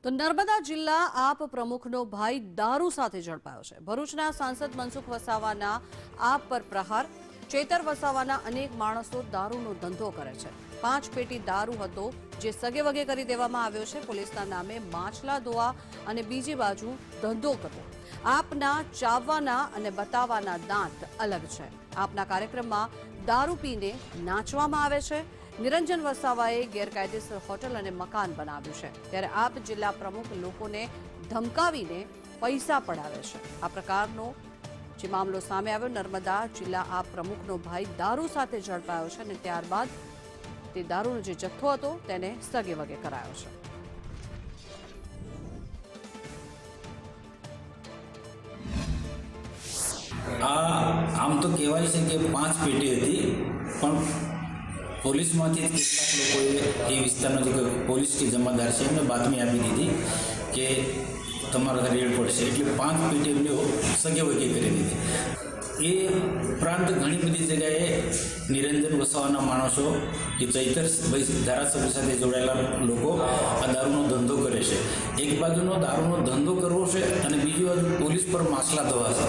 તો નર્મદા જિલ્લા આપ પ્રમુખનો ભાઈ દારૂ સાથે ઝડપાયો છે। ભરૂચના સાંસદ મનસુખ વસાવાના આપ પર પ્રહાર। ચેતર વસાવાના અનેક માણસો દારૂનો ધંધો કરે છે। 5 પેટી દારૂ હતો જે સગે વગે કરી દેવામાં આવ્યો છે। પોલીસના નામે માછલા ધોવા અને બીજી બાજુ ધંધો કરવો। આપના ચાવવાના અને બતાવવાના દાંત અલગ છે। આપના કાર્યક્રમમાં દારૂ પીને નાચવામાં આવે છે। નિરંજન વસાવાએ ગેરકાયદેસર હોટલ અને મકાન બનાવ્યું છે, ત્યારે આપ જિલ્લા પ્રમુખ લોકોને ધમકાવીને પૈસા પડાવે છે। આ પ્રકારનો જે મામલો સામે આવ્યો, નર્મદા જિલ્લા આપ પ્રમુખનો ભાઈ દારૂ સાથે ઝડપાયો છે અને ત્યારબાદ તે દારૂનો જે જથ્થો હતો તેને સગે વગે કરાયો છે। આમ તો કહેવાય છે કે 5 પેટી હતી, પણ પોલીસમાંથી કેટલાક લોકોએ એ વિસ્તારના જે પોલીસ કે જમાદાર છે એમને બાતમી આપી દીધી કે તમારા રેડ પડશે, એટલે 5 પેટી એમને સગે વગે કરી દીધી। એ ઉપરાંત ઘણી બધી જગ્યાએ નિરંજન વસાવાના માણસો કે ચૈતરભાઈ ધારાસભ્ય સાથે જોડાયેલા લોકો આ દારૂનો ધંધો કરે છે। એક બાજુનો દારૂનો ધંધો કરવો છે અને બીજી બાજુ પોલીસ પર માછલા ધોવા છે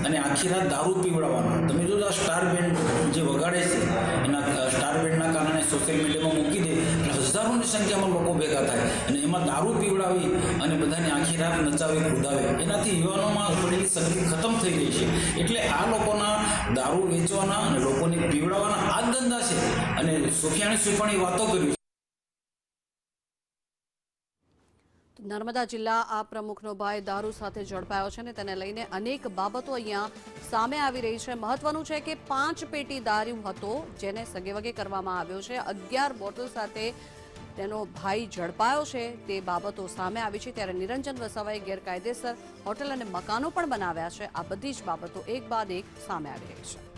અને આખી રાત દારૂ પીવડાવવાના। તમે જો આ સ્ટાર બેન્ડ જે વગાડે છે એના સ્ટાર બેન્ડના કારણે સોશિયલ મીડિયામાં મૂકી દે એટલે હજારોની સંખ્યામાં લોકો ભેગા થાય અને એમાં દારૂ પીવડાવી અને બધાને આખી રાત નચાવી કૂદાવે, એનાથી યુવાનોમાં પડેલી શક્તિ ખતમ થઈ ગઈ છે। એટલે આ લોકોના દારૂ વેચવાના અને લોકોને પીવડાવવાના આ જ ધંધા છે અને સુફિયાણી સુફાણી વાતો કરવી। નર્મદા જિલ્લા આ પ્રમુખનો ભાઈ દારૂ સાથે ઝડપાયો છે અને તેને લઈને અનેક બાબતો અહીંયા સામે આવી રહી છે। મહત્વનું છે કે 5 પેટી દારૂ હતો જેને સગે વગે કરવામાં આવ્યો છે। 11 બોટલ સાથે તેનો ભાઈ ઝડપાયો છે, તે બાબતો સામે આવી છે। ત્યારે નિરંજન વસાવાએ ગેરકાયદેસર હોટલ અને મકાનો પણ બનાવ્યા છે। આ બધી જ બાબતો એક બાદ એક સામે આવી રહી છે।